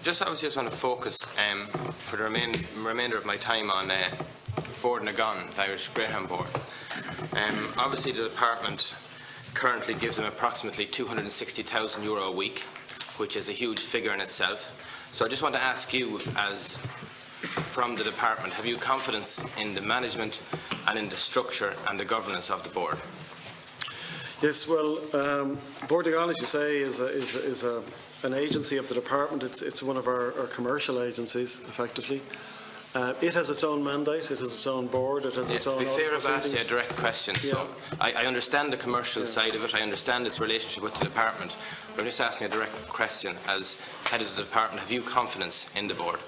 Just want to focus for the remainder of my time on Board na Gon, the Irish Greyhound Board. Obviously the department currently gives them approximately €260,000 a week, which is a huge figure in itself. So I just want to ask you, as from the department, have you confidence in the management and in the structure and the governance of the board? Yes, well, Board na Gon, as you say, is an agency of the department. It's one of our commercial agencies, effectively. It has its own mandate, it has its own board, it has its own... To be fair, I've asked you a direct question. Yeah. So I understand the commercial side of it, I understand its relationship with the department, but I'm just asking a direct question. As head of the department, have you confidence in the board?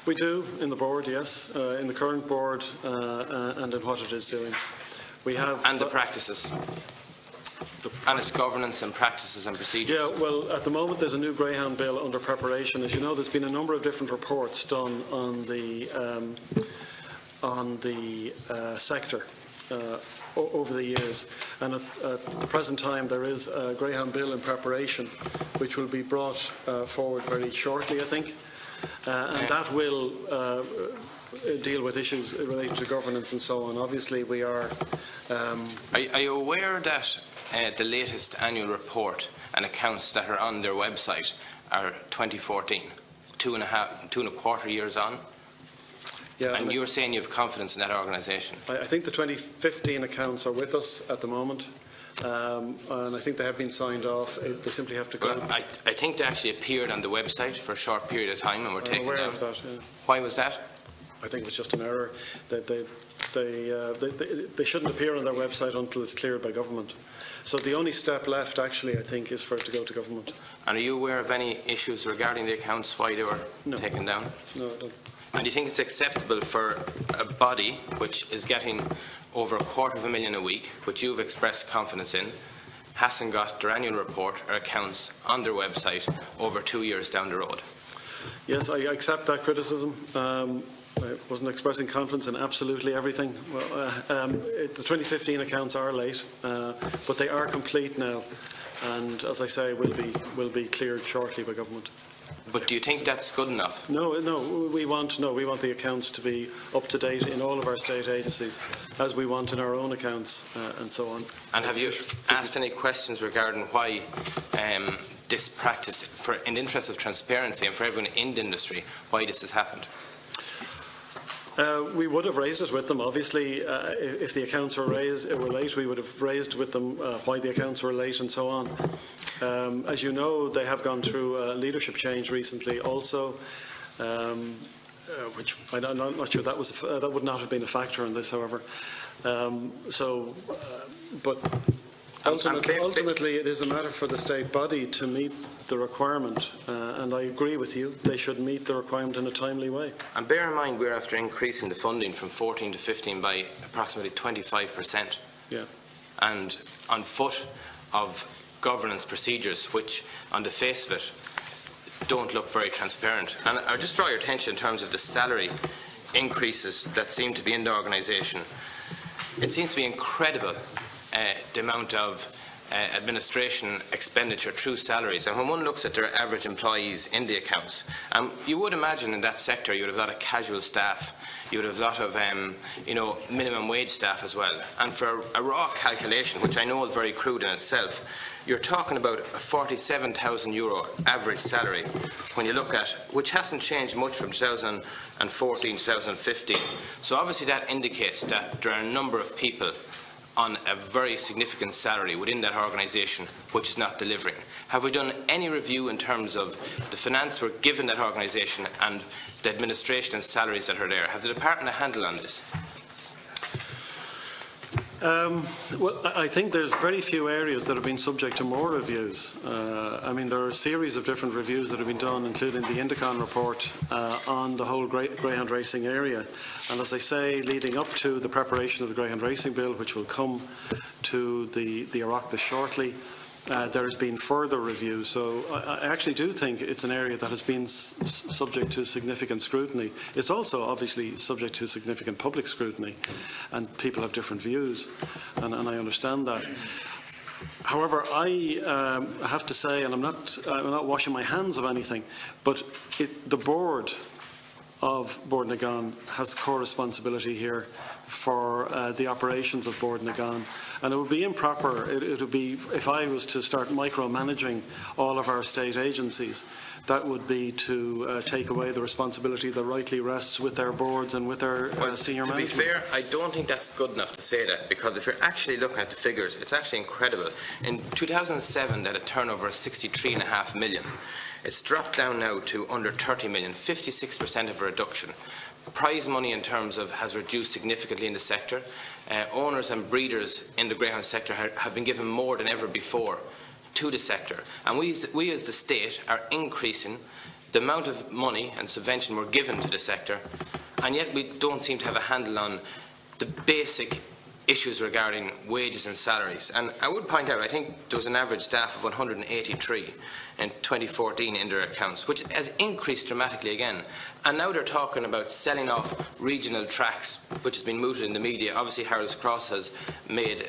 We do, in the board, yes, in the current board and in what it is doing. We have... And the practices? And its governance and practices and procedures? Yeah, well, at the moment there's a new Greyhound Bill under preparation. As you know, there's been a number of different reports done on the sector over the years, and at the present time there is a Greyhound Bill in preparation which will be brought forward very shortly, I think, and that will deal with issues related to governance and so on. Obviously we are... Are you aware that the latest annual report and accounts that are on their website are 2014, two and a quarter years on? Yeah, and you're saying you have confidence in that organisation? I think the 2015 accounts are with us at the moment, and I think they have been signed off. They simply have to go. Well, I think they actually appeared on the website for a short period of time and were taken down. I'm aware of that, yeah. Why was that? I think it was just an error. They shouldn't appear on their website until it's cleared by government. So the only step left, actually, I think, is for it to go to government. And are you aware of any issues regarding the accounts, why they were taken down? No, I don't. And do you think it's acceptable for a body which is getting over $250,000 a week, which you've expressed confidence in, hasn't got their annual report or accounts on their website over 2 years down the road? Yes, I accept that criticism. I wasn't expressing confidence in absolutely everything. Well, the 2015 accounts are late, but they are complete now, and as I say, will be cleared shortly by government. But do you think that's good enough? No. We want the accounts to be up to date in all of our state agencies, as we want in our own accounts, and so on. And have you asked any questions regarding why this practice, in the interest of transparency and for everyone in the industry, why this has happened? We would have raised it with them, obviously. If the accounts were late, we would have raised with them why the accounts were late and so on. As you know, they have gone through a leadership change recently also, which I'm not sure that would not have been a factor in this, however. But ultimately, it is a matter for the state body to meet the requirement, and I agree with you. They should meet the requirement in a timely way. And bear in mind, we're after increasing the funding from 14 to 15 by approximately 25%. Yeah. And on foot of governance procedures, which, on the face of it, don't look very transparent. And I'll just draw your attention in terms of the salary increases that seem to be in the organisation. It seems to be incredible, the amount of administration expenditure through salaries. And when one looks at their average employees in the accounts, you would imagine in that sector you would have a lot of casual staff, you would have a lot of minimum wage staff as well. And for a raw calculation, which I know is very crude in itself, you're talking about a €47,000 average salary when you look at, which hasn't changed much from 2014 to 2015. So obviously that indicates that there are a number of people on a very significant salary within that organisation which is not delivering. Have we done any review in terms of the finance we're given that organisation and the administration and salaries that are there? Have the department a handle on this? Well, I think there's very few areas that have been subject to more reviews. I mean, there are a series of different reviews that have been done, including the gCon report on the whole greyhound racing area. And as I say, leading up to the preparation of the Greyhound Racing Bill, which will come to the Oireachtas shortly, there has been further review. So I actually do think it's an area that has been subject to significant scrutiny. It's also obviously subject to significant public scrutiny, and people have different views, and I understand that. However, I have to say, and I'm not washing my hands of anything, but the board of Board na Gán has core responsibility here for the operations of Board na Gán, and it would be improper. It would be, if I was to start micromanaging all of our state agencies, that would be to take away the responsibility that rightly rests with their boards and with their senior management. To be fair, I don't think that's good enough to say that, because if you're actually looking at the figures, it's actually incredible. In 2007, they had a turnover of 63.5 million. It's dropped down now to under 30 million, 56% of a reduction. Prize money in terms of has reduced significantly in the sector. Owners and breeders in the greyhound sector have been given more than ever before to the sector, and we as the state are increasing the amount of money and subvention we're given to the sector, and yet we don't seem to have a handle on the basic issues regarding wages and salaries. And I would point out, I think there was an average staff of 183 in 2014 in their accounts, which has increased dramatically again. And now they're talking about selling off regional tracks, which has been mooted in the media. Obviously, Harold's Cross has made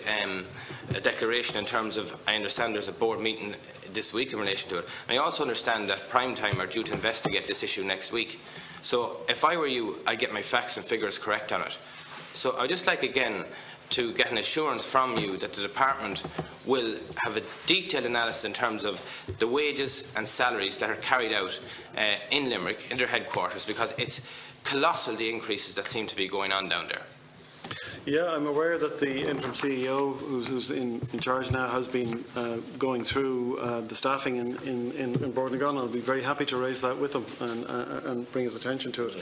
a declaration in terms of, I understand there's a board meeting this week in relation to it. And I also understand that Primetime are due to investigate this issue next week. So if I were you, I'd get my facts and figures correct on it. So I'd just like, again, to get an assurance from you that the department will have a detailed analysis in terms of the wages and salaries that are carried out in Limerick, in their headquarters, because it's colossal, the increases that seem to be going on down there. Yeah, I'm aware that the interim CEO, who's in charge now, has been going through the staffing in Board na Gán. I'll be very happy to raise that with him and bring his attention to it.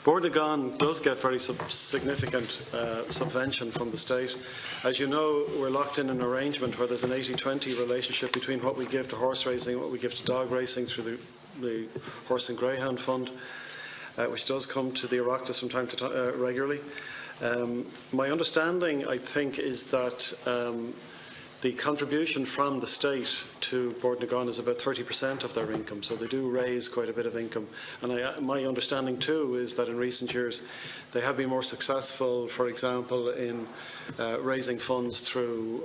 Board na Gán does get very significant subvention from the state. As you know, we're locked in an arrangement where there's an 80-20 relationship between what we give to horse racing and what we give to dog racing through the Horse and Greyhound Fund, which does come to the Oireachtas from time to time regularly. My understanding, I think, is that the contribution from the state to Board na Gán is about 30% of their income, so they do raise quite a bit of income. And my understanding too is that in recent years they have been more successful, for example, in raising funds through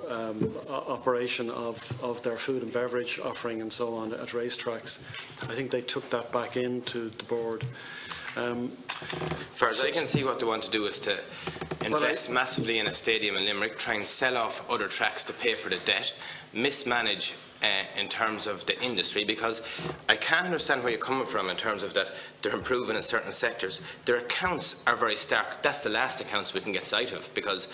operation of their food and beverage offering and so on at racetracks. I think they took that back into the board. Far as I can see, what they want to do is to invest massively in a stadium in Limerick, try and sell off other tracks to pay for the debt, mismanage in terms of the industry, because I can't understand where you're coming from in terms of that they're improving in certain sectors. Their accounts are very stark. That's the last accounts we can get sight of, because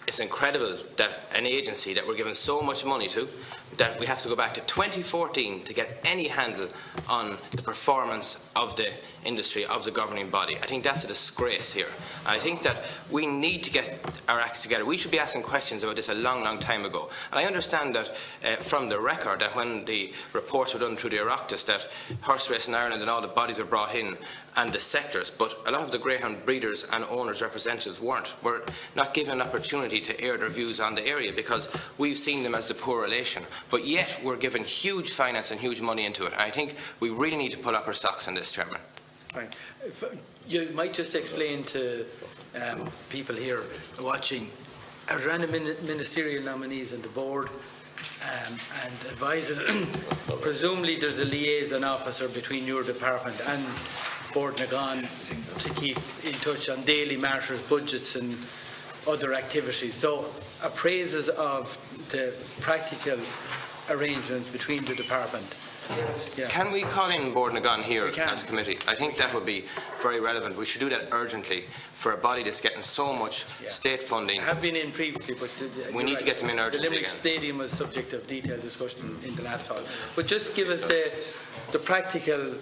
it's incredible that an agency that we're giving so much money to, that we have to go back to 2014 to get any handle on the performance of the industry, of the governing body. I think that's a disgrace here. I think that we need to get our acts together. We should be asking questions about this a long, long time ago. And I understand that from the record that when the reports were done through the Oireachtas that horse racing in Ireland and all the bodies were brought in and the sectors, but a lot of the greyhound breeders and owners' representatives were not given an opportunity to air their views on the area, because we've seen them as the poor relation. But yet we're given huge finance and huge money into it. And I think we really need to pull up our socks on this, Chairman. Right. You might just explain to people here watching, are there any ministerial nominees on the board and advisors? Presumably there's a liaison officer between your department and Board na Gán to keep in touch on daily matters, budgets and other activities. So appraisals of the practical arrangements between the department. Yeah. Can we call in Board na Gán here as a committee? I think that would be very relevant. We should do that urgently for a body that's getting so much state funding. I have been in previously, but we need to get them in urgently. The Limerick Stadium was subject of detailed discussion in the last hall. But just give us the practical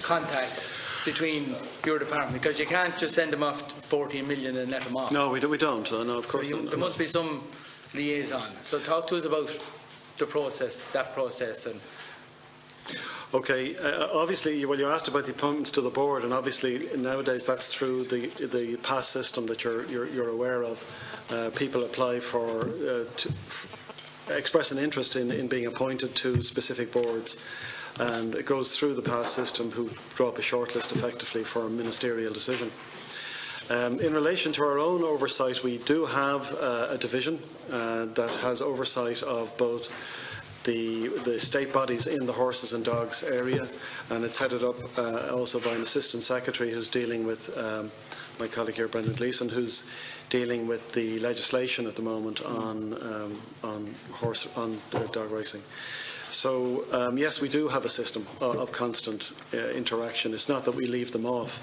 contacts between your department, because you can't just send them off 14 million and let them off. No, we don't. No, of course. So there must be some liaison. So talk to us about the process, that process. And okay, obviously, well, you asked about the appointments to the board, and obviously nowadays that's through the pass system that you're aware of. People apply for express an interest in being appointed to specific boards, and it goes through the pass system, who draw up a shortlist effectively for a ministerial decision. In relation to our own oversight, we do have a division that has oversight of both the state bodies in the horses and dogs area, and it's headed up also by an assistant secretary who's dealing with my colleague here, Brendan Gleeson, who's dealing with the legislation at the moment on dog racing. So yes, we do have a system of constant interaction. It's not that we leave them off.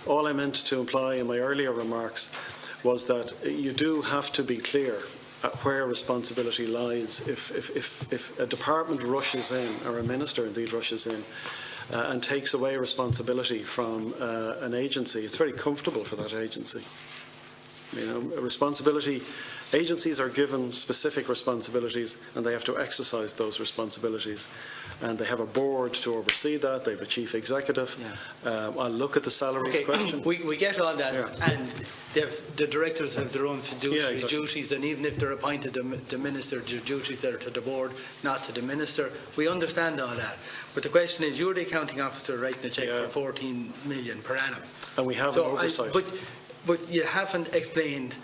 All I meant to imply in my earlier remarks was that you do have to be clear at where responsibility lies. If a department rushes in, or a minister indeed rushes in, and takes away responsibility from an agency, it's very comfortable for that agency. You know, responsibility. Agencies are given specific responsibilities and they have to exercise those responsibilities. And they have a board to oversee that. They have a chief executive. Yeah. I'll look at the salaries question. We get all that. Yeah. And the directors have their own fiduciary duties, and even if they're appointed to minister, their duties are to the board, not to the minister. We understand all that. But the question is, you're the accounting officer writing a cheque for 14 million per annum. And we have an oversight. But you haven't explained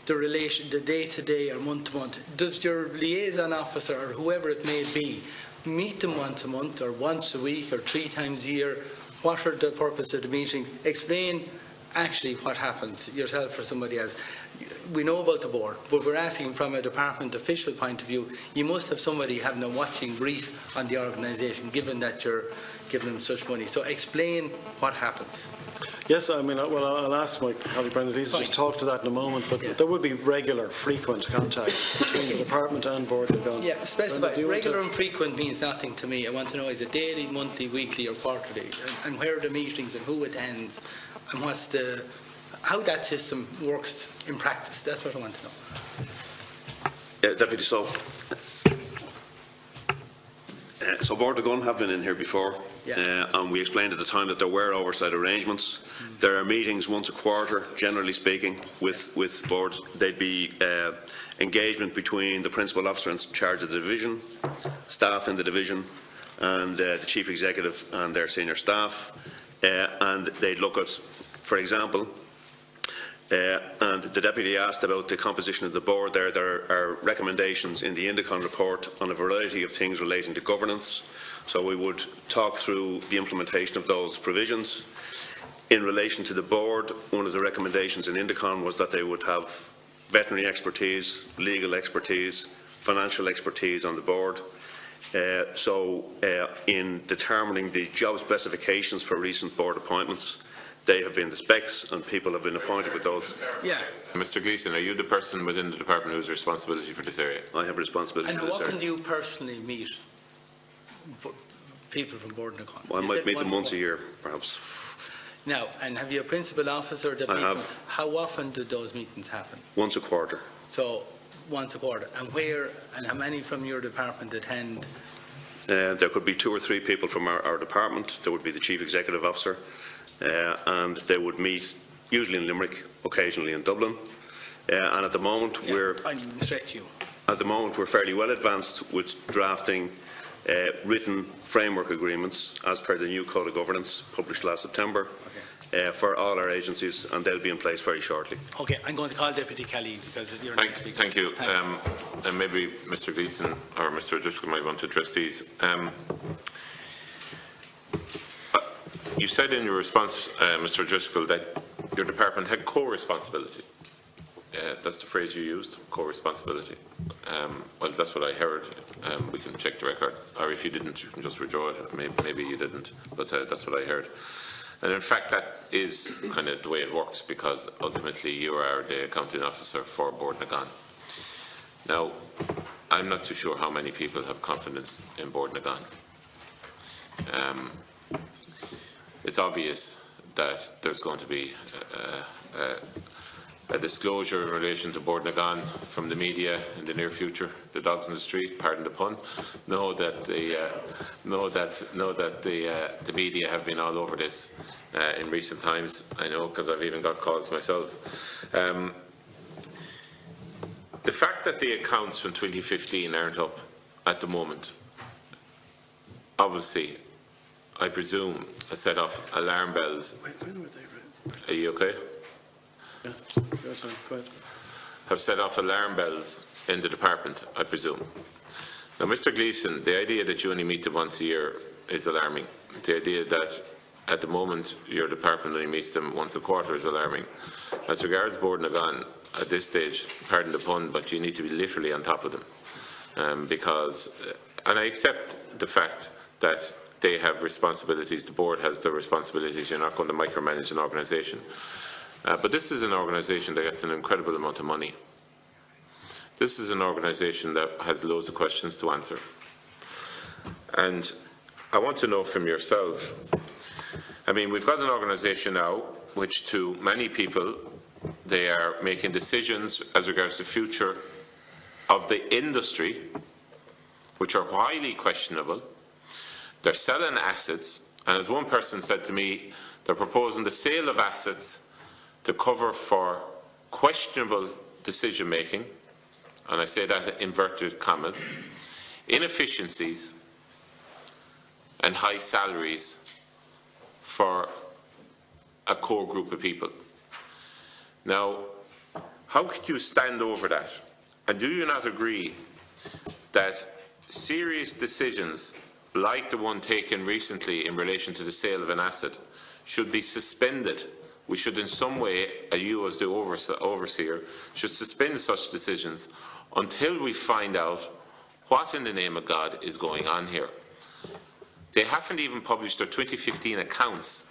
the relation, the day-to-day or month-to-month. Does your liaison officer, or whoever it may be, meet them once a month or once a week or 3 times a year? What are the purpose of the meetings? Explain actually what happens, yourself or somebody else. We know about the board, but we're asking from a department official point of view, you must have somebody having a watching brief on the organisation, given that you're giving them such money. So explain what happens. Yes, I mean, well, I'll ask my colleague Brendan to just talk to that in a moment, but there would be regular, frequent contact between the department and Board of Gone. Yeah, specify. Regular and frequent means nothing to me. I want to know, is it daily, monthly, weekly or quarterly? And where are the meetings and who attends? And what's how that system works in practice? That's what I want to know. Yeah, Deputy, so Board of Gun have been in here before, and we explained at the time that there were oversight arrangements. There are meetings once a quarter, generally speaking, with boards. They'd be engagement between the principal officer in charge of the division, staff in the division, and the chief executive and their senior staff, and they'd look at, for example, and the Deputy asked about the composition of the board. There are recommendations in the Indicon report on a variety of things relating to governance. So we would talk through the implementation of those provisions. In relation to the board, one of the recommendations in Indicon was that they would have veterinary expertise, legal expertise, financial expertise on the board. In determining the job specifications for recent board appointments, they have been the specs and people have been appointed with those. Yeah. Mr. Gleeson, are you the person within the department who has responsibility for this area? I have responsibility for this area. And how often do you personally meet people from Board of Gone? Well, I might meet them once a year, perhaps. Now, and have you a principal officer that meets them? How often do those meetings happen? Once a quarter. So, once a quarter. And where and how many from your department attend? There could be 2 or 3 people from our department. There would be the chief executive officer. And they would meet usually in Limerick, occasionally in Dublin. And at the moment we're fairly well advanced with drafting written framework agreements as per the new Code of Governance published last September for all our agencies, and they'll be in place very shortly. Okay, I'm going to call Deputy Kelly because you're next speaker. Thank you. And maybe Mr. Gleeson or Mr. O'Driscoll might want to address these. You said in your response, Mr. O'Driscoll, that your department had co-responsibility. That's the phrase you used, co-responsibility. Well, that's what I heard. We can check the record. Or if you didn't, you can just withdraw it. Maybe you didn't, but that's what I heard. And in fact, that is kind of the way it works, because ultimately you are the accounting officer for Board of Gone. Now, I'm not too sure how many people have confidence in Board of Gone. It's obvious that there's going to be a disclosure in relation to Board of Gone from the media in the near future. The dogs in the street, pardon the pun, know that the media have been all over this in recent times. I know, because I've even got calls myself. The fact that the accounts from 2015 aren't up at the moment, obviously, I presume, set off alarm bells. Are you okay? Yeah. Yes, sir. Go ahead. have set off alarm bells in the department, I presume. Now, Mr. Gleeson, the idea that you only meet them once a year is alarming. The idea that at the moment your department only meets them once a quarter is alarming. As regards Board Nagan, at this stage, pardon the pun, but you need to be literally on top of them. And I accept the fact that they have responsibilities, the board has their responsibilities, you're not going to micromanage an organisation. But this is an organisation that gets an incredible amount of money. This is an organisation that has loads of questions to answer. And I want to know from yourself, I mean, we've got an organisation now which to many people, they are making decisions as regards the future of the industry, which are highly questionable. They're selling assets, and as one person said to me, they're proposing the sale of assets to cover for questionable decision-making, and I say that in inverted commas, inefficiencies and high salaries for a core group of people. Now, how could you stand over that? And do you not agree that serious decisions like the one taken recently in relation to the sale of an asset should be suspended? We should in some way, you as the overseer, should suspend such decisions until we find out what in the name of God is going on here. They haven't even published their 2015 accounts,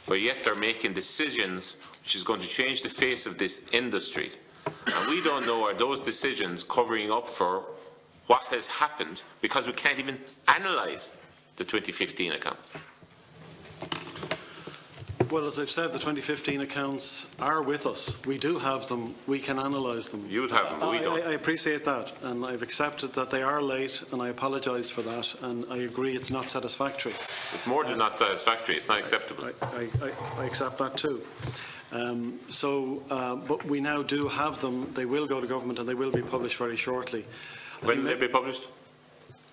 but yet they're making decisions which is going to change the face of this industry. And we don't know, are those decisions covering up for what has happened, because we can't even analyse the 2015 accounts. Well, as I've said, the 2015 accounts are with us. We do have them. We can analyse them. You would have them, but we don't. I appreciate that, and I've accepted that they are late, and I apologise for that, and I agree it's not satisfactory. It's more than not satisfactory. It's not acceptable. I accept that too. But we now do have them. They will go to government, and they will be published very shortly. When will they be published?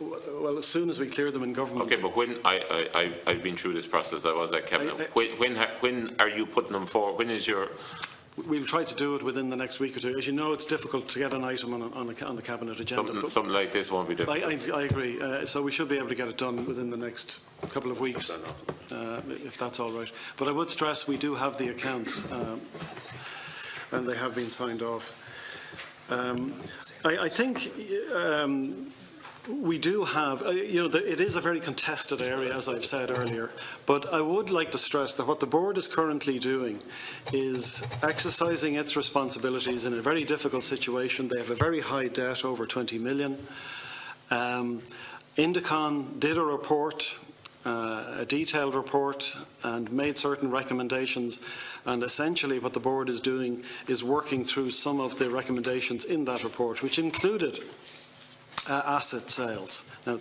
Well, as soon as we clear them in government. Okay, but when I've been through this process, I was at Cabinet. When are you putting them forward? When is your? We'll try to do it within the next week or two. As you know, it's difficult to get an item on the Cabinet agenda. Something like this won't be difficult. I agree. So we should be able to get it done within the next couple of weeks, if that's all right. But I would stress we do have the accounts, and they have been signed off. I think we do have, it is a very contested area, as I've said earlier, but I would like to stress that what the board is currently doing is exercising its responsibilities in a very difficult situation. They have a very high debt, over 20 million. Indicon did a report, a detailed report, and made certain recommendations, and essentially what the board is doing is working through some of the recommendations in that report, which included asset sales. Now,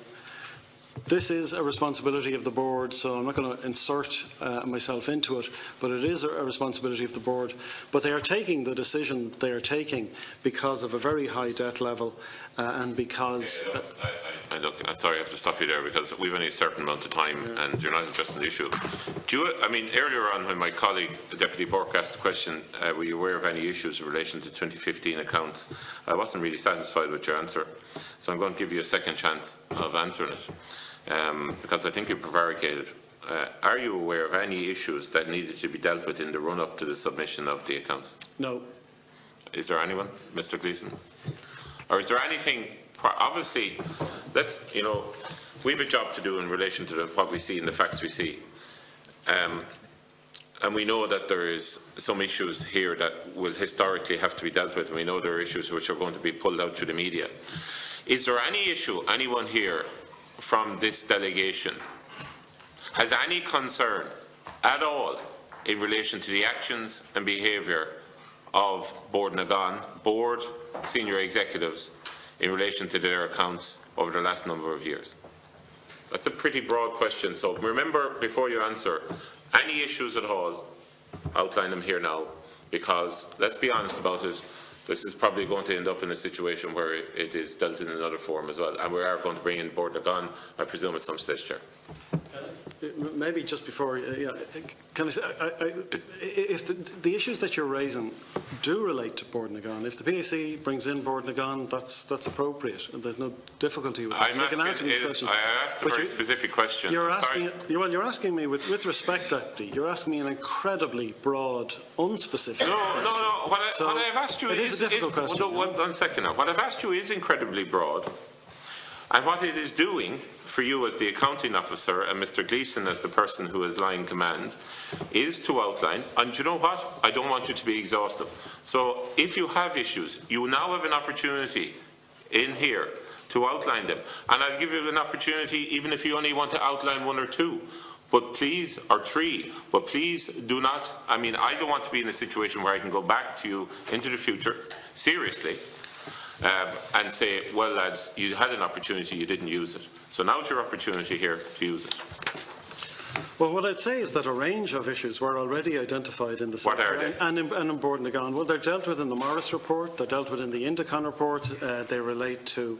this is a responsibility of the board, so I'm not going to insert myself into it, but it is a responsibility of the board. But they are taking the decision they are taking because of a very high debt level and because... Look, I'm sorry, I have to stop you there because we've only a certain amount of time and you're not addressing the issue. Earlier on when my colleague, Deputy Burke, asked the question, were you aware of any issues in relation to 2015 accounts? I wasn't really satisfied with your answer, so I'm going to give you a second chance of answering it. Because I think you prevaricated. Are you aware of any issues that needed to be dealt with in the run-up to the submission of the accounts? No. Is there anyone, Mr. Gleeson? Or is there anything, obviously, we have a job to do in relation to what we see and the facts we see. And we know that there is some issues here that will historically have to be dealt with, and we know there are issues which are going to be pulled out to the media. Is there any issue, anyone here from this delegation has any concern at all in relation to the actions and behaviour of Board Nagan, board, senior executives, in relation to their accounts over the last number of years? That's a pretty broad question, so remember, before you answer, any issues at all, outline them here now, because, let's be honest about it, This is probably going to end up in a situation where it is dealt in another form as well, and we are going to bring in Board Nagan, I presume, at some stage, Chair. Maybe just before, can I say, if the issues that you're raising do relate to Board Nagan, if the PAC brings in Board Nagan, that's appropriate, and there's no difficulty with it. You can answer these questions. I asked a very specific question. You're asking me, with respect, Deputy, you're asking me an incredibly broad, unspecific question. No. What I've asked you is a difficult question. No, one second now. What I've asked you is incredibly broad, and what it is doing for you as the accounting officer and Mr. Gleeson as the person who is lying command is to outline, and you know what? I don't want you to be exhaustive. So if you have issues, you now have an opportunity in here to outline them. And I'll give you an opportunity even if you only want to outline one or two. But please, or three, but please do not, I don't want to be in a situation where I can go back to you into the future, seriously, and say, well, lads, you had an opportunity, you didn't use it. So now's your opportunity here to use it. Well, what I'd say is that a range of issues were already identified in the What sector are they? and in Board Nagan. Well, they're dealt with in the Morris report, they're dealt with in the Indicon report, they relate to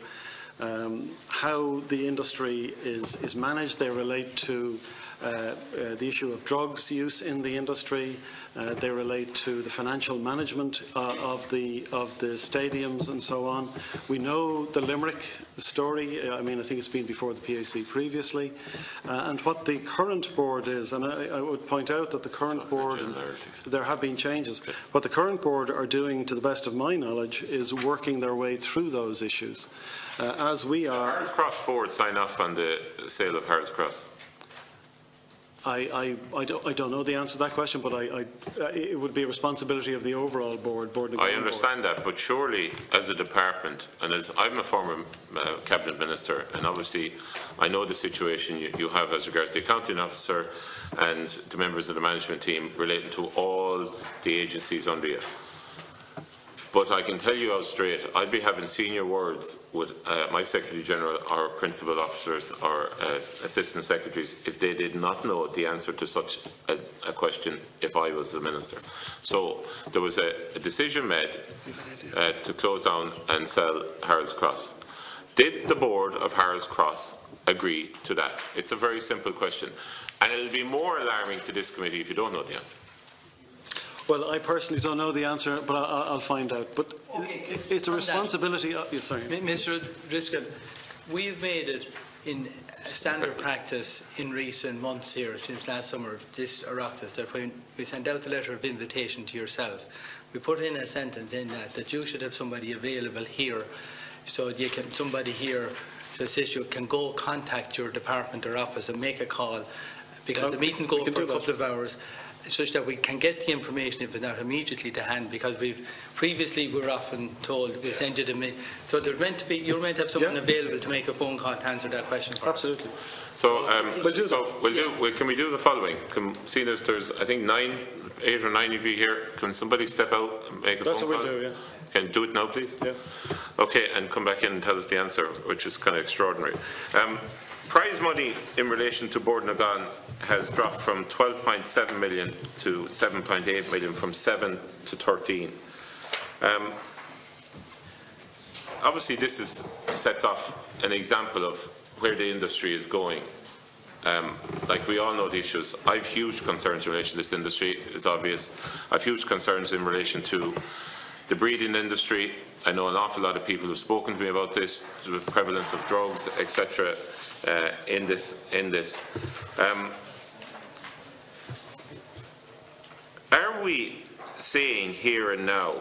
how the industry is managed, they relate to the issue of drugs use in the industry, they relate to the financial management of the stadiums and so on. We know the Limerick story. I think it's been before the PAC previously, and what the current board is, and I would point out that the current board, there have been changes. What the current board are doing, to the best of my knowledge, is working their way through those issues, as we are. Harold's Cross board sign off on the sale of Harold's Cross. I don't know the answer to that question, but it would be a responsibility of the overall board. I understand that, but surely, as a department, and as I'm a former cabinet minister, and obviously I know the situation you have as regards the accounting officer and the members of the management team relating to all the agencies under you. But I can tell you out straight, I'd be having senior words with my Secretary General or principal officers or assistant secretaries if they did not know the answer to such a question if I was the minister. So there was a decision made to close down and sell Harold's Cross. Did the board of Harold's Cross agree to that? It's a very simple question. And it'll be more alarming to this committee if you don't know the answer. Well, I personally don't know the answer, but I'll find out. But it's a responsibility. Sorry, Mr. Driscoll, we've made it in standard practice in recent months here, since last summer, this Oireachtas, that when we send out the letter of invitation to yourself, we put in a sentence in that you should have somebody available here, so you can somebody here to assist you can go contact your department or office and make a call, because the meeting goes for a couple of hours, such that we can get the information if it's not immediately to hand, because previously we were often told we'll send you the mail. So you're meant to have someone available to make a phone call to answer that question for Absolutely. us. So, can we do the following? See, there's I think 8 or 9 of you here. Can somebody step out and make a phone call? That's what we'll do, yeah. Can you do it now, please? Yeah. Okay, and come back in and tell us the answer, which is kind of extraordinary. Prize money in relation to Board Nagan has dropped from 12.7 million to 7.8 million, from 7 to 13. Obviously, this sets off an example of where the industry is going. Like we all know the issues. I have huge concerns in relation to this industry. It's obvious. I have huge concerns in relation to the breeding industry. I know an awful lot of people have spoken to me about this, the prevalence of drugs, etc. In this. Are we saying here and now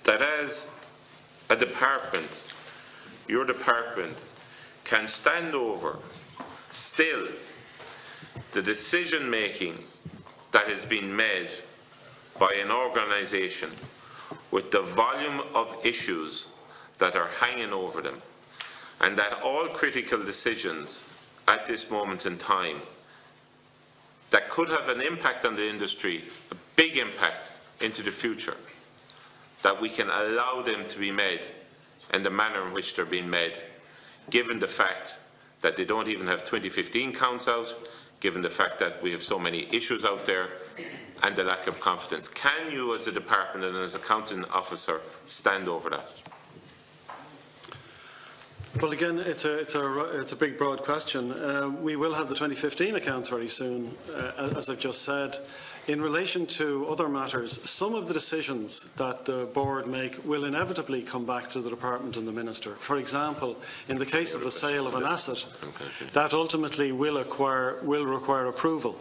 that as a department, your department can stand over still the decision making that has been made by an organisation with the volume of issues that are hanging over them, and that all critical decisions at this moment in time that could have an impact on the industry, a big impact into the future, that we can allow them to be made in the manner in which they're being made, given the fact that they don't even have 2015 counts out, given the fact that we have so many issues out there and the lack of confidence. Can you, as a department and as accounting officer, stand over that? Well, again, it's a big, broad question. We will have the 2015 accounts very soon, as I've just said. In relation to other matters, some of the decisions that the board make will inevitably come back to the department and the minister. For example, in the case of a sale of an asset, that ultimately will require approval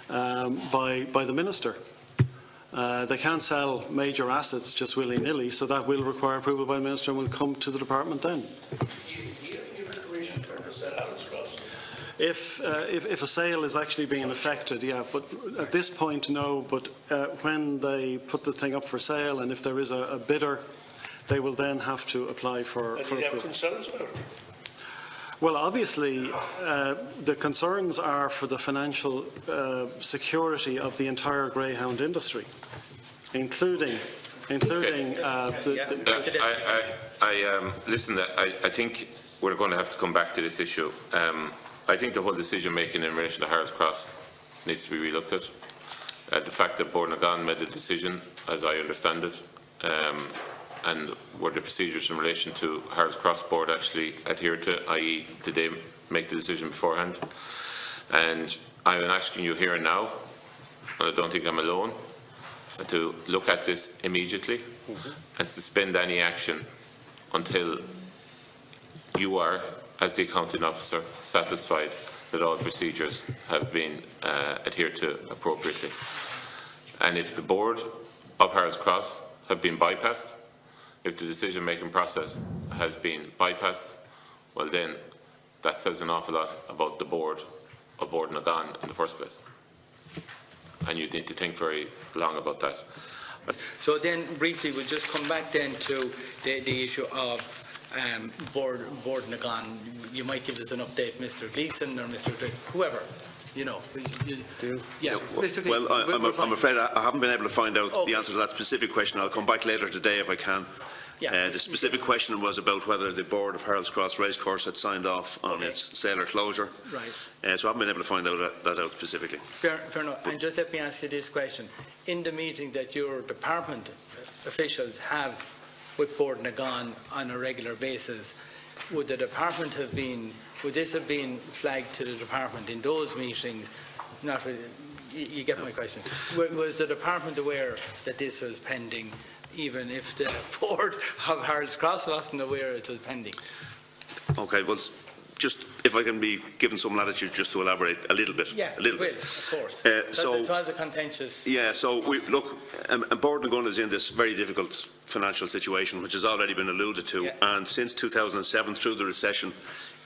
by the minister. They can't sell major assets just willy-nilly, so that will require approval by the minister and will come to the department then. If a sale is actually being effected, yeah, but at this point, no. But when they put the thing up for sale, and if there is a bidder, they will then have to apply for approval. Concerns about it? Well, obviously, the concerns are for the financial security of the entire greyhound industry, including listen. I think we're going to have to come back to this issue. I think the whole decision making in relation to Harold's Cross needs to be relooked at. The fact that Bord na Gan made the decision, as I understand it, and were the procedures in relation to Harold's Cross Board actually adhered to, i.e. did they make the decision beforehand? And I'm asking you here and now, and I don't think I'm alone, to look at this immediately and suspend any action until you are, as the accounting officer, satisfied that all procedures have been adhered to appropriately. And if the board of Harold's Cross have been bypassed, if the decision-making process has been bypassed, well then that says an awful lot about the board of Bord na Gan in the first place. And you need to think very long about that. So then, briefly, we'll just come back then to the issue of Bord na Gan. You might give us an update, Mr. Gleeson or Mr. whoever. You know, yeah, Mr. Gleeson. Well, I'm afraid I haven't been able to find out the answer to that specific question. I'll come back later today if I can. Yeah. The specific question was about whether the board of Harold's Cross Racecourse had signed off on its sale or closure. Right. So I haven't been able to find that out specifically. Fair enough. And just let me ask you this question. In the meeting that your department officials have with Bord na Gan on a regular basis, would this have been flagged to the department in those meetings? Not really, you get my question. Was the department aware that this was pending, even if the board of Harold's Cross wasn't aware it was pending? Okay, well, just if I can be given some latitude just to elaborate a little bit. Yeah, a little bit. Of course. So it was a contentious... Yeah, so Bord na Gan is in this very difficult financial situation, which has already been alluded to, and since 2007, through the recession,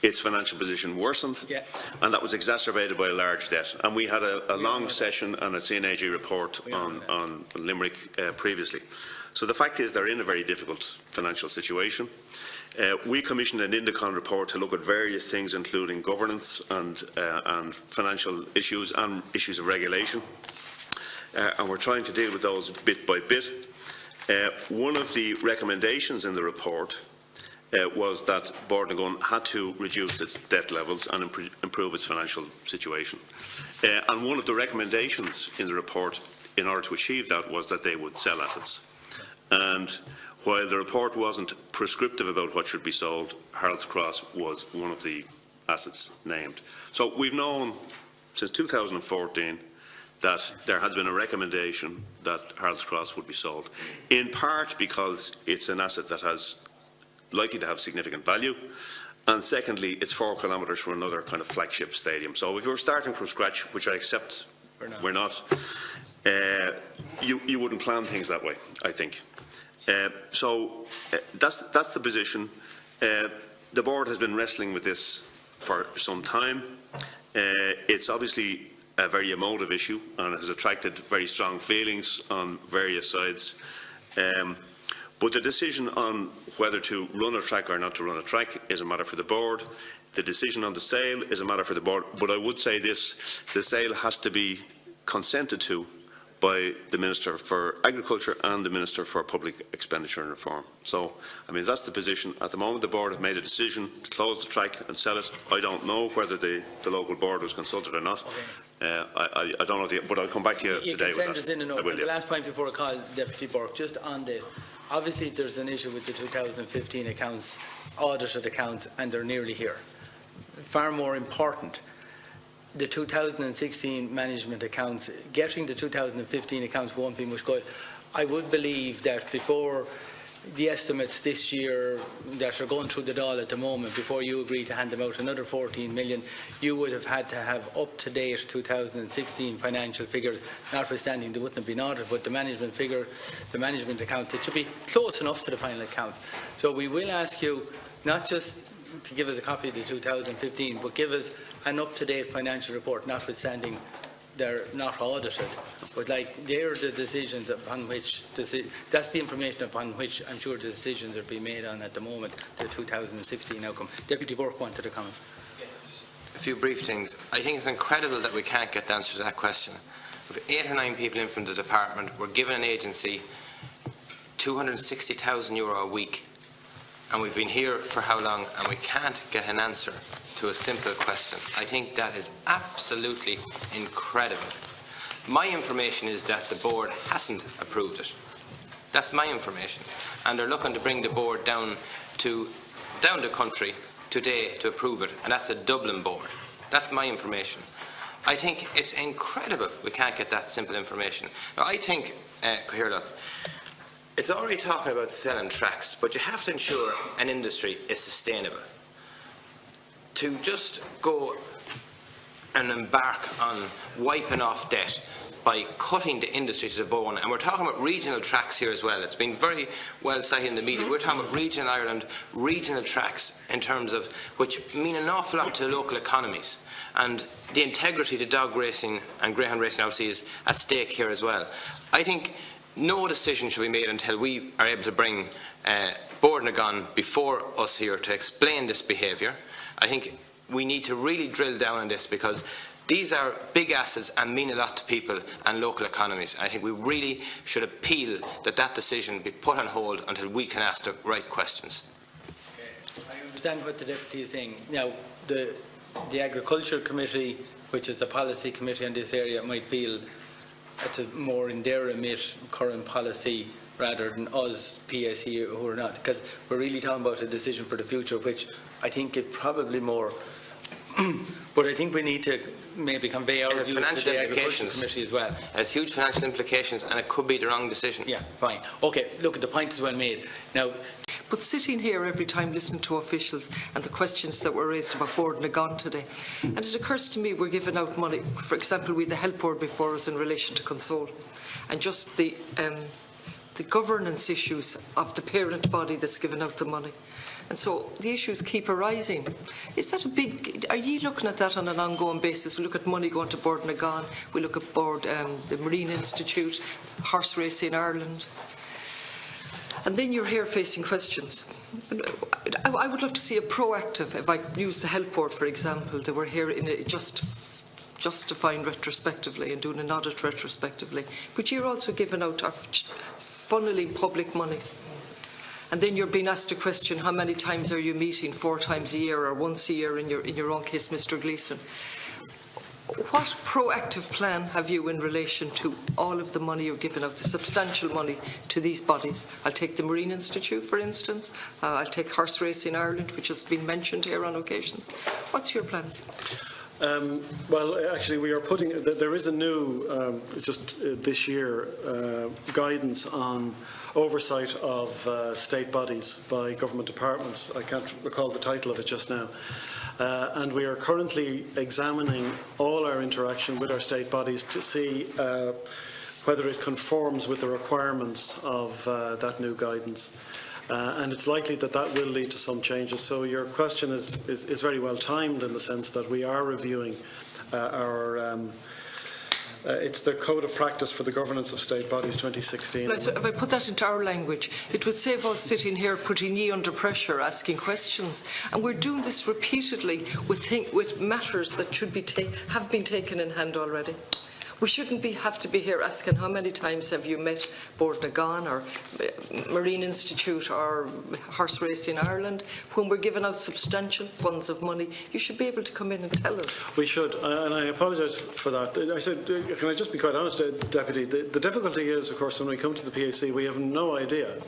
its financial position worsened, and that was exacerbated by a large debt. And we had a long session and a CNAG report on Limerick previously. So the fact is they're in a very difficult financial situation. We commissioned an Indicon report to look at various things, including governance and financial issues and issues of regulation. And we're trying to deal with those bit by bit. One of the recommendations in the report was that Bord na Gan had to reduce its debt levels and improve its financial situation. And one of the recommendations in the report in order to achieve that was that they would sell assets. And while the report wasn't prescriptive about what should be sold, Harold's Cross was one of the assets named. So we've known since 2014 that there has been a recommendation that Harold's Cross would be sold, in part because it's an asset that has likely to have significant value, and secondly, it's 4 kilometres from another kind of flagship stadium. So if you were starting from scratch, which I accept we're not, you wouldn't plan things that way, I think. So that's the position. The board has been wrestling with this for some time. It's obviously a very emotive issue and has attracted very strong feelings on various sides. But the decision on whether to run a track or not to run a track is a matter for the board. The decision on the sale is a matter for the board. But I would say this: the sale has to be consented to by the Minister for Agriculture and the Minister for Public Expenditure and Reform. So, I mean, that's the position. At the moment, the board have made a decision to close the track and sell it. I don't know whether the local board was consulted or not. I don't know, but I'll come back to you today with that. You can send us in a note. The last point before I call Deputy Burke, just on this. Obviously, there's an issue with the 2015 accounts, audited accounts, and they're nearly here. Far more important, the 2016 management accounts, getting the 2015 accounts won't be much good. I would believe that before the estimates this year that are going through the Dáil at the moment, before you agree to hand them out another 14 million, you would have had to have up-to-date 2016 financial figures, notwithstanding they wouldn't have been audited, but the management figure, the management accounts, it should be close enough to the final accounts. So we will ask you not just to give us a copy of the 2015, but give us an up-to-date financial report, notwithstanding they're not audited. But like, they're the decisions upon which, that's the information upon which I'm sure the decisions are being made on at the moment, the 2016 outcome. Deputy Burke wanted to comment. A few brief things. I think it's incredible that we can't get the answer to that question. With 8 or 9 people in from the department, we're given an agency €260,000 a week. And we've been here for how long, and we can't get an answer to a simple question. I think that is absolutely incredible. My information is that the board hasn't approved it. That's my information. And they're looking to bring the board down the country today to approve it, and that's a Dublin board. That's my information. I think it's incredible we can't get that simple information. Now, I think, here, look, it's already talking about selling tracks, but you have to ensure an industry is sustainable. To just go and embark on wiping off debt by cutting the industry to the bone, and we're talking about regional tracks here as well. It's been very well cited in the media. We're talking about regional Ireland, regional tracks in terms of which mean an awful lot to local economies. And the integrity of the dog racing and greyhound racing obviously is at stake here as well. I think no decision should be made until we are able to bring Board Nagan before us here to explain this behaviour. I think we need to really drill down on this, because these are big assets and mean a lot to people and local economies. I think we really should appeal that that decision be put on hold until we can ask the right questions. Okay. I understand what the Deputy is saying. Now, the Agriculture Committee, which is a policy committee on this area, might feel it's a more in their remit current policy rather than us PSE who are not, because we're really talking about a decision for the future, which I think it probably more but I think we need to maybe convey our views to the Agriculture Committee as well. It has huge financial implications, and it could be the wrong decision. Yeah, fine. Okay, look, the point is well made. Now, but sitting here every time listening to officials and the questions that were raised about Board Nagan today, and it occurs to me we're giving out money. For example, we had the Health Board before us in relation to Console, and just the governance issues of the parent body that's given out the money. And so the issues keep arising. Is that a big, are you looking at that on an ongoing basis? We look at money going to Board Nagan, we look at the Marine Institute, horse racing in Ireland. And then you're here facing questions. I would love to see a proactive, if I use the Health Board for example, they were here in a justifying retrospectively and doing an audit retrospectively. But you're also giving out, funneling public money. And then you're being asked a question, how many times are you meeting? 4 times a year or once a year in your own case, Mr. Gleeson? What proactive plan have you in relation to all of the money you're giving out, the substantial money to these bodies? I'll take the Marine Institute, for instance. I'll take horse racing in Ireland, which has been mentioned here on occasions. What's your plans? Well, actually, we are putting, there is a new, just this year, guidance on oversight of state bodies by government departments. I can't recall the title of it just now. And we are currently examining all our interaction with our state bodies to see whether it conforms with the requirements of that new guidance. And it's likely that that will lead to some changes. So your question is very well timed in the sense that we are reviewing our it's the Code of Practice for the Governance of State Bodies 2016. Right, so if I put that into our language, it would save us sitting here putting ye under pressure, asking questions. And we're doing this repeatedly with matters that should be have been taken in hand already. We shouldn't have to be here asking how many times have you met Board Nagan or Marine Institute or Horse Racing Ireland when we're giving out substantial funds of money. You should be able to come in and tell us. We should, and I apologise for that. I said, can I just be quite honest, Deputy? The difficulty is, of course, when we come to the PAC, we have no idea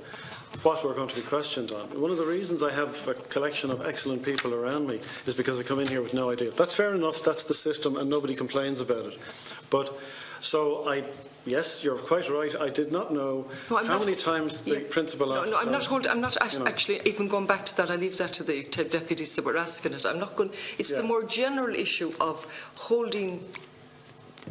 what we're going to be questioned on. One of the reasons I have a collection of excellent people around me is because I come in here with no idea. That's fair enough, that's the system, and nobody complains about it. But, yes, you're quite right. I did not know how many times the principal officer... No, I'm not actually even going back to that. I leave that to the deputies that were asking it. I'm not going... It's the more general issue of holding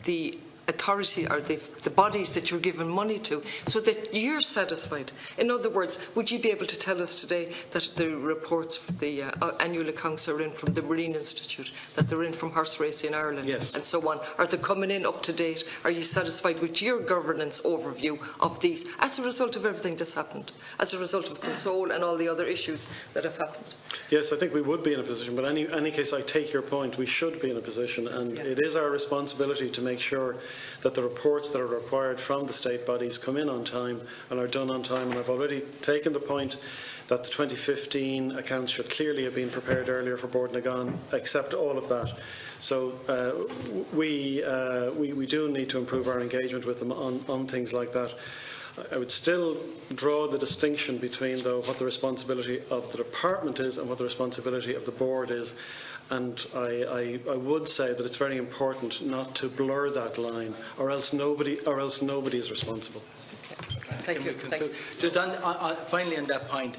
the authority or the bodies that you're giving money to so that you're satisfied. In other words, would you be able to tell us today that the reports, the annual accounts are in from the Marine Institute, that they're in from Horse Racing Ireland, yes, and so on? Are they coming in up to date? Are you satisfied with your governance overview of these as a result of everything that's happened, as a result of Console and all the other issues that have happened? Yes, I think we would be in a position, but in any case, I take your point. We should be in a position, and it is our responsibility to make sure that the reports that are required from the state bodies come in on time and are done on time. And I've already taken the point that the 2015 accounts should clearly have been prepared earlier for Board Nagan, accept all of that. So we do need to improve our engagement with them on things like that. I would still draw the distinction between, though, what the responsibility of the department is and what the responsibility of the board is. And I would say that it's very important not to blur that line, or else nobody is responsible. Okay. Thank you. Just finally on that point,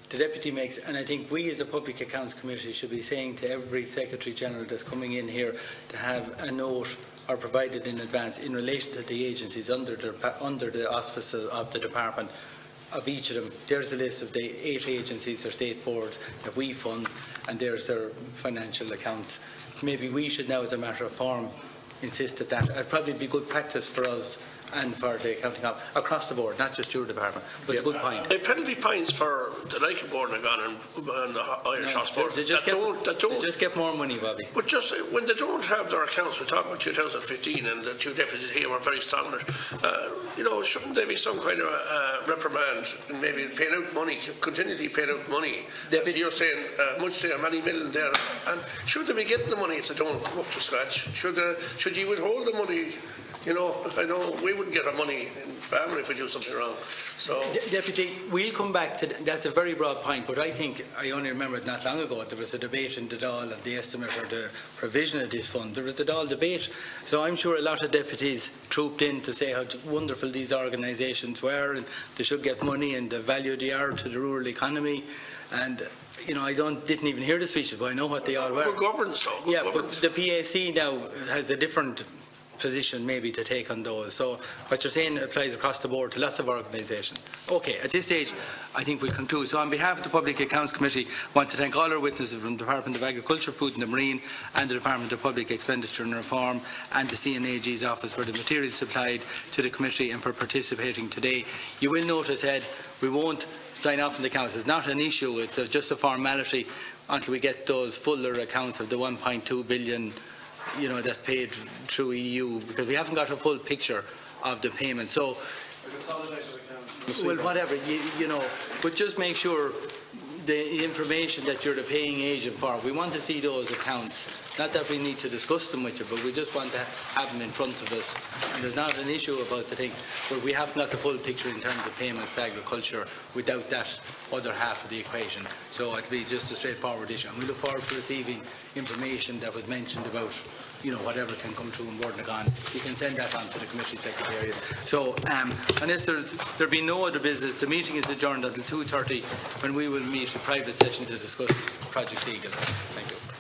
the Deputy makes, and I think we as a Public Accounts Committee should be saying to every Secretary General that's coming in here to have a note or provided in advance in relation to the agencies under the auspices of the department, of each of them. There's a list of the 8 agencies or state boards that we fund, and there's their financial accounts. Maybe we should now, as a matter of form, insist that it'd probably be good practice for us and for the accounting office across the board, not just your department. But it's a good point. The penalty fines for the like of Board Nagan and the Irish Horse Board they just get more money, Bobby. But just when they don't have their accounts, we talk about 2015, and the 2 deputies here were very strong on it. Shouldn't there be some kind of reprimand and maybe paying out money, continually paying out money? As you're saying, many million there, and should they be getting the money if they don't come up to scratch? Should you withhold the money? I know we wouldn't get our money in family if we do something wrong. So, Deputy, we'll come back to that's a very broad point, but I think I only remember it not long ago. There was a debate in the Dáil of the estimate or the provision of this fund. There was a Dáil debate, so I'm sure a lot of deputies trooped in to say how wonderful these organisations were and they should get money and the value they are to the rural economy. And I didn't even hear the speeches, but I know what they all were. Good governance, though. Good governance. But the PAC now has a different position maybe to take on those. So what you're saying applies across the board to lots of organisations. Okay, at this stage I think we'll conclude. So on behalf of the Public Accounts Committee, I want to thank all our witnesses from the Department of Agriculture, Food and the Marine and the Department of Public Expenditure and Reform and the CNAG's office for the materials supplied to the committee and for participating today. You will notice, Ed, we won't sign off on the accounts. It's not an issue, it's just a formality until we get those fuller accounts of the 1.2 billion that's paid through EU, because we haven't got a full picture of the payment. So, well, whatever, but just make sure the information that you're the paying agent for, we want to see those accounts. Not that we need to discuss them with you, but we just want to have them in front of us. And there's not an issue about the thing, but we haven't got the full picture in terms of payments to agriculture without that other half of the equation. So it'll be just a straightforward issue. And we look forward to receiving information that was mentioned about, whatever can come through in Board Nagan. You can send that on to the committee secretariat. So unless there be no other business, the meeting is adjourned until 2:30 when we will meet a private session to discuss Project Eagle. Thank you.